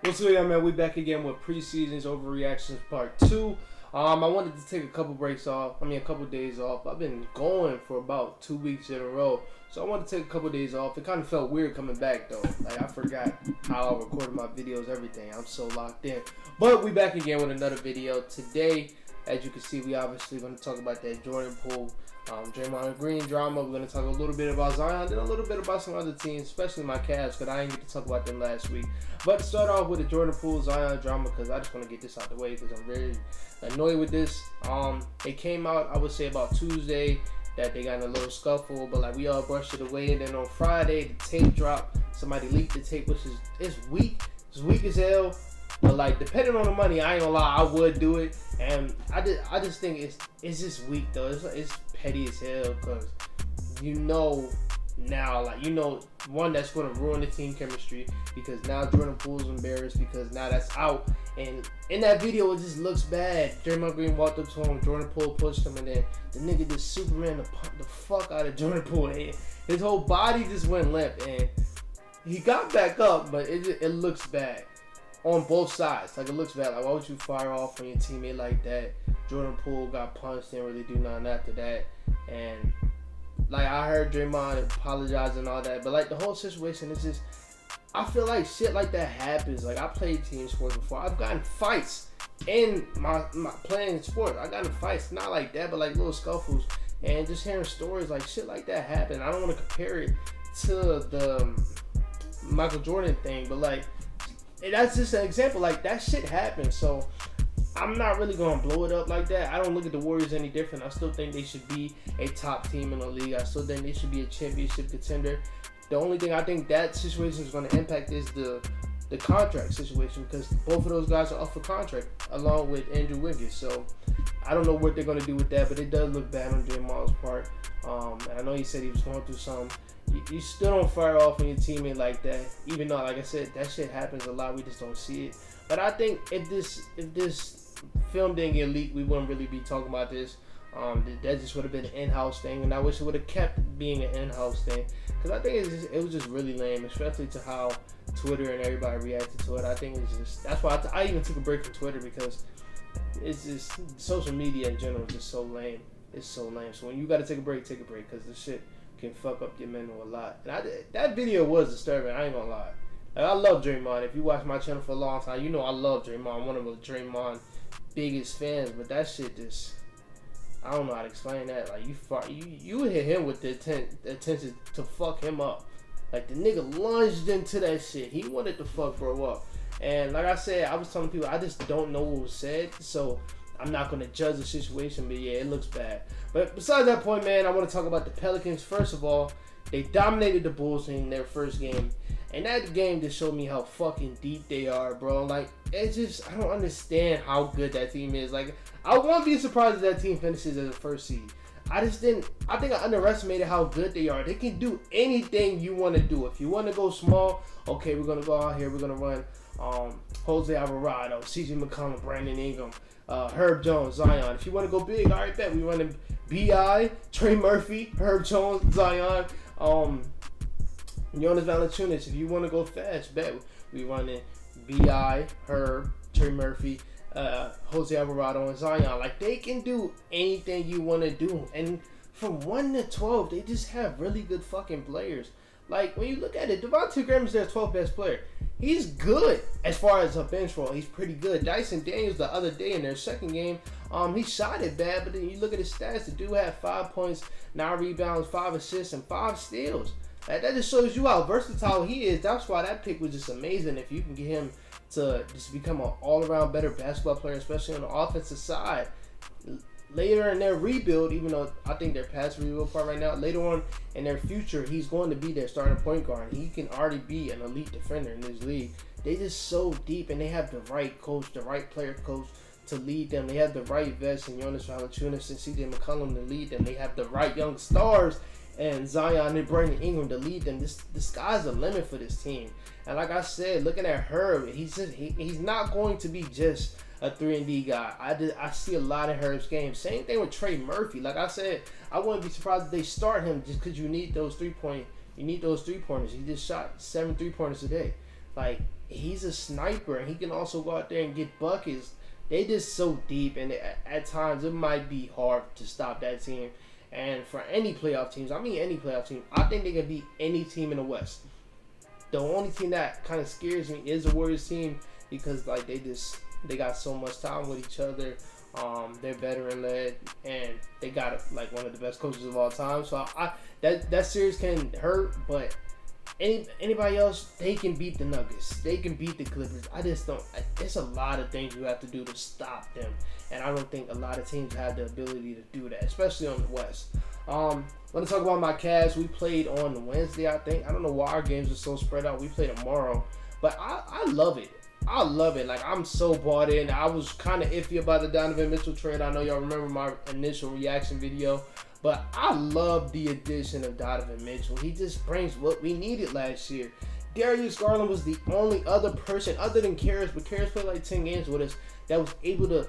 What's good, y'all, man? We back again with Pre Season Overreactions Part 2. I wanted to take a couple days off. I've been going for about 2 weeks in a row, so I wanted to take a couple days off. It kind of felt weird coming back though. Like I forgot how I recorded my videos, everything. I'm so locked in. But we back again with another video today. As you can see, we obviously going to talk about that Jordan Poole, Draymond Green drama. We're going to talk a little bit about Zion, then a little bit about some other teams, especially my Cavs, because I didn't get to talk about them last week. But to start off with the Jordan Poole Zion drama, because I just want to get this out the way, because I'm very annoyed with this. It came out, I would say, about Tuesday, that they got in a little scuffle, but like we all brushed it away. And then on Friday, the tape dropped. Somebody leaked the tape, which is it's weak. It's weak as hell. But like, depending on the money, I ain't gonna lie, I would do it. And I just think it's just weak though. It's petty as hell, because you know now, like, you know, one, that's gonna ruin the team chemistry, because now Jordan Poole's embarrassed because now that's out. And in that video, it just looks bad. Draymond Green walked up to him, Jordan Poole pushed him, and then the nigga just Superman the fuck out of Jordan Poole. His whole body just went limp, and he got back up, but it looks bad on both sides. Like, it looks bad. Like, why would you fire off on your teammate like that? Jordan Poole got punched, didn't really do nothing after that. And like, I heard Draymond apologize and all that, but like, the whole situation is just, I feel like shit like that happens. Like, I played team sports before. I've gotten fights in my playing sports. I got in fights, not like that, but like little scuffles. And just hearing stories like shit like that happen. I don't want to compare it to the Michael Jordan thing, but like, that's just an example. Like, that shit happens. So I'm not really going to blow it up like that. I don't look at the Warriors any different. I still think they should be a top team in the league. I still think they should be a championship contender. The only thing I think that situation is going to impact is the contract situation, because both of those guys are up for contract along with Andrew Wiggins. So I don't know what they're going to do with that, but it does look bad on Draymond's part. And I know he said he was going through something. You still don't fire off on your teammate like that, even though, like I said, that shit happens a lot. We just don't see it. But I think if this film didn't get leaked, we wouldn't really be talking about this. That just would have been an in-house thing, and I wish it would have kept being an in-house thing, because I think it was just really lame, especially to how Twitter and everybody reacted to it. I think it's just, that's why I even took a break from Twitter, because it's just, social media in general is just so lame. It's so lame. So when you got to take a break, because the shit can fuck up your mental a lot. And that video was disturbing, I ain't gonna lie. Like, I love Draymond. If you watch my channel for a long time, you know I love Draymond. I'm one of the Draymond biggest fans, but that shit just, I don't know how to explain that. Like, you hit him with the intention to fuck him up. Like, the nigga lunged into that shit. He wanted to fuck bro up. And like I said, I was telling people, I just don't know what was said, so I'm not going to judge the situation, but yeah, it looks bad. But besides that point, man, I want to talk about the Pelicans. First of all, they dominated the Bulls in their first game. And that game just showed me how fucking deep they are, bro. Like, it's just, I don't understand how good that team is. Like, I won't be surprised if that team finishes as a first seed. I think I underestimated how good they are. They can do anything you want to do. If you want to go small, okay, we're going to go out here, we're going to run Jose Alvarado, CJ McCollum, Brandon Ingram, Herb Jones, Zion. If you want to go big, all right, bet we running B.I., Trey Murphy, Herb Jones, Zion, Jonas Valanciunas. If you want to go fast, bet we running B.I., Herb, Trey Murphy, Jose Alvarado, and Zion. Like, they can do anything you want to do. And from 1 to 12, they just have really good fucking players. Like, when you look at it, Devontae Graham is their 12th best player. He's good as far as a bench role. He's pretty good. Dyson Daniels the other day in their second game, he shot it bad, but then you look at his stats. The dude had 5 points, 9 rebounds, 5 assists, and 5 steals. That just shows you how versatile he is. That's why that pick was just amazing. If you can get him to just become an all-around better basketball player, especially on the offensive side. Later in their rebuild, even though I think they're past the rebuild part right now, later on in their future, he's going to be their starting point guard. He can already be an elite defender in this league. They just so deep, and they have the right coach, the right player coach to lead them. They have the right vets in Jonas Valanciunas and CJ McCollum to lead them. They have the right young stars and Zion and Brandon Ingram to lead them. The sky's the limit for this team. And like I said, looking at Herb, he's not going to be just a 3-and-D guy. I see a lot of Herb's games. Same thing with Trey Murphy. Like I said, I wouldn't be surprised if they start him just because you need those 3-pointers. He just shot 7 3-pointers a day. Like, he's a sniper, and he can also go out there and get buckets. They just so deep, and at times it might be hard to stop that team. And for any playoff teams, I mean any playoff team, I think they can beat any team in the West. The only team that kind of scares me is the Warriors team because like they got so much time with each other. They're veteran led and they got like one of the best coaches of all time. So that series can hurt, but anybody else, they can beat the Nuggets. They can beat the Clippers. I just don't. It's a lot of things you have to do to stop them, and I don't think a lot of teams have the ability to do that, especially on the West. Want to talk about my Cavs. We played on Wednesday, I think. I don't know why our games are so spread out. We play tomorrow, but I love it. I love it. Like, I'm so bought in. I was kind of iffy about the Donovan Mitchell trade. I know y'all remember my initial reaction video. But I love the addition of Donovan Mitchell. He just brings what we needed last year. Darius Garland was the only other person, other than Karras, but Karras played like 10 games with us, that was able to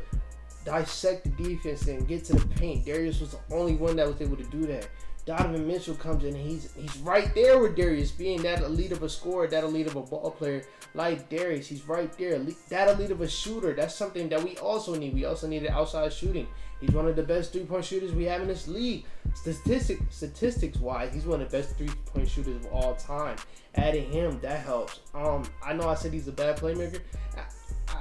dissect the defense and get to the paint. Darius was the only one that was able to do that. Donovan Mitchell comes in and he's right there with Darius, being that elite of a scorer, that elite of a ball player like Darius. He's right there, that elite of a shooter. That's something that we also need. We also need outside shooting. He's one of the best three-point shooters we have in this league. Statistics-wise, he's one of the best three-point shooters of all time. Adding him, that helps. I know I said he's a bad playmaker.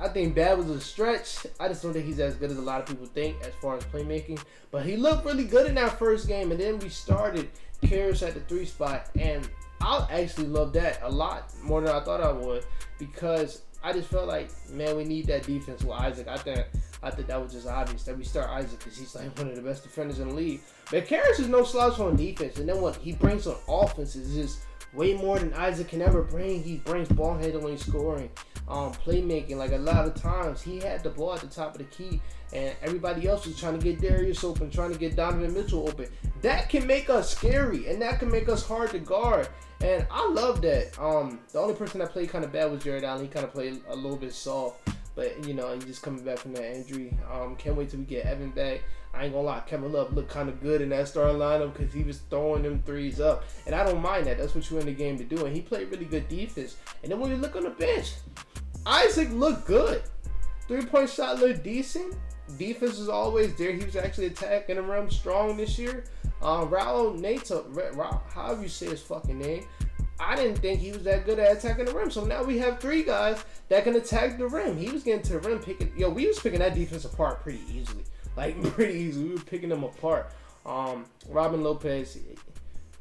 I think bad was a stretch. I just don't think he's as good as a lot of people think as far as playmaking. But he looked really good in that first game, and then we started Karras at the 3 spot, and I actually love that a lot more than I thought I would because I just felt like, man, we need that defense with Isaac. I think that was just obvious that we start Isaac because he's like one of the best defenders in the league. But Karras is no slouch on defense, and then what he brings on offense is just way more than Isaac can ever bring. He brings ball handling, scoring, playmaking. Like, a lot of times he had the ball at the top of the key, and everybody else was trying to get Darius open, trying to get Donovan Mitchell open. That can make us scary, and that can make us hard to guard. And I love that. The only person that played kind of bad was Jared Allen. He kind of played a little bit soft. But, you know, he's just coming back from that injury. Can't wait till we get Evan back. I ain't gonna lie, Kevin Love looked kind of good in that starting lineup because he was throwing them threes up. And I don't mind that. That's what you're in the game to do. And he played really good defense. And then when you look on the bench, Isaac looked good. 3-point shot looked decent. Defense is always there. He was actually attacking the rim strong this year. Raul Neto, however you say his fucking name, I didn't think he was that good at attacking the rim. So now we have 3 guys that can attack the rim. He was getting to the rim we was picking that defense apart pretty easily. Like, pretty easily. We were picking them apart. Robin Lopez,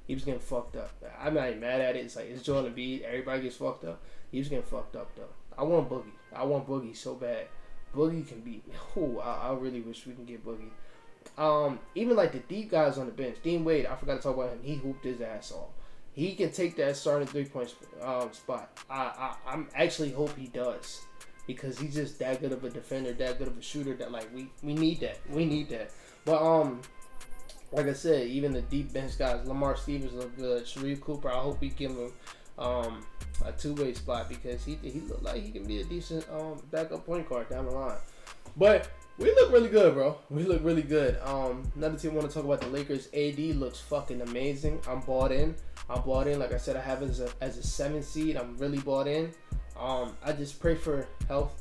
he was getting fucked up. I'm not even mad at it. It's like, it's Joel Embiid. Everybody gets fucked up. He was getting fucked up, though. I want Boogie. I want Boogie so bad. Boogie can beat me. I really wish we can get Boogie. Even like the deep guys on the bench. Dean Wade, I forgot to talk about him. He hooped his ass off. He can take that starting 3-point spot. I'm actually hope he does because he's just that good of a defender, that good of a shooter that like we need that. We need that. But like I said, even the deep bench guys, Lamar Stevens look good. Sharif Cooper, I hope we give him a 2-way spot because he looked like he can be a decent backup point guard down the line. But we look really good, bro. We look really good. Another team I want to talk about, the Lakers. AD looks fucking amazing. I'm bought in. Like I said, I have it as a 7 seed. I'm really bought in. I just pray for health.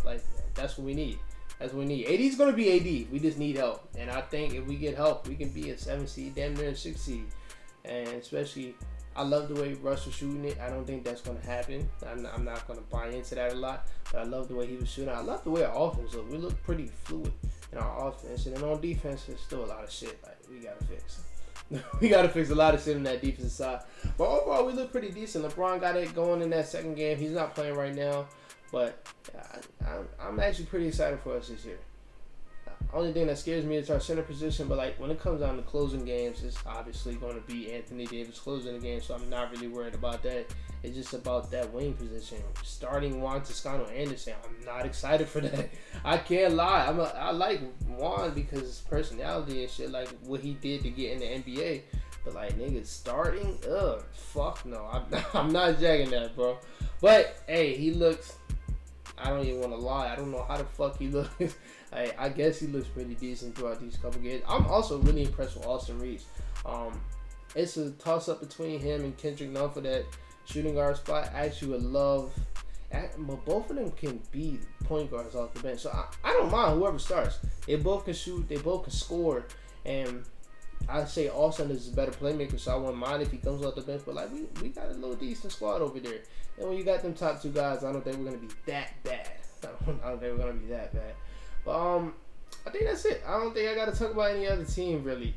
Like, that's what we need. That's what we need. AD's going to be AD. We just need help. And I think if we get help, we can be a 7 seed, damn near a 6 seed. And especially, I love the way Russ was shooting it. I don't think that's going to happen. I'm not going to buy into that a lot. But I love the way he was shooting. I love the way our offense looked. We look pretty fluid in our offense. And then on defense, there's still a lot of shit like we got to fix. We got to fix a lot of shit on that defensive side. But overall, we look pretty decent. LeBron got it going in that second game. He's not playing right now. But I'm actually pretty excited for us this year. Only thing that scares me is our center position, but like when it comes down to closing games, it's obviously going to be Anthony Davis closing the game, so I'm not really worried about that. It's just about that wing position. Starting Juan Toscano Anderson, I'm not excited for that. I can't lie. I like Juan because his personality and shit, like what he did to get in the NBA. But like niggas starting, fuck no. I'm not jacking that, bro. But hey, he looks. I don't even want to lie. I don't know how the fuck he looks. I guess he looks pretty decent throughout these couple games. I'm also really impressed with Austin Reeves. It's a toss-up between him and Kendrick Nunn for that shooting guard spot. I actually would love, but both of them can be point guards off the bench. So I don't mind whoever starts. They both can shoot. They both can score. And I'd say Austin is a better playmaker, so I wouldn't mind if he comes off the bench. But like we got a little decent squad over there. And when you got them top two guys, I don't think we're gonna be that bad. I don't think we're gonna be that bad. But I think that's it. I don't think I gotta talk about any other team really.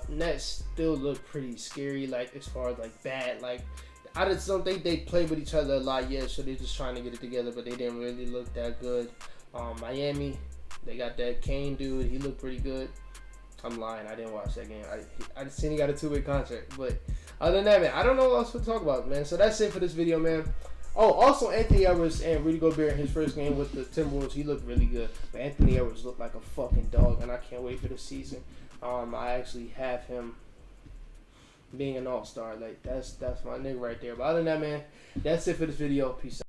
Nets still look pretty scary, like as far as like bad. Like I just don't think they played with each other a lot yet, so they're just trying to get it together. But they didn't really look that good. Miami, they got that Kane dude. He looked pretty good. I'm lying. I didn't watch that game. I just seen he got a 2-way contract. But other than that, man, I don't know what else to talk about, man. So that's it for this video, man. Oh, also Anthony Edwards and Rudy Gobert in his first game with the Timberwolves, he looked really good. But Anthony Edwards looked like a fucking dog, and I can't wait for the season. I actually have him being an all-star. Like that's my nigga right there. But other than that, man, that's it for this video. Peace out.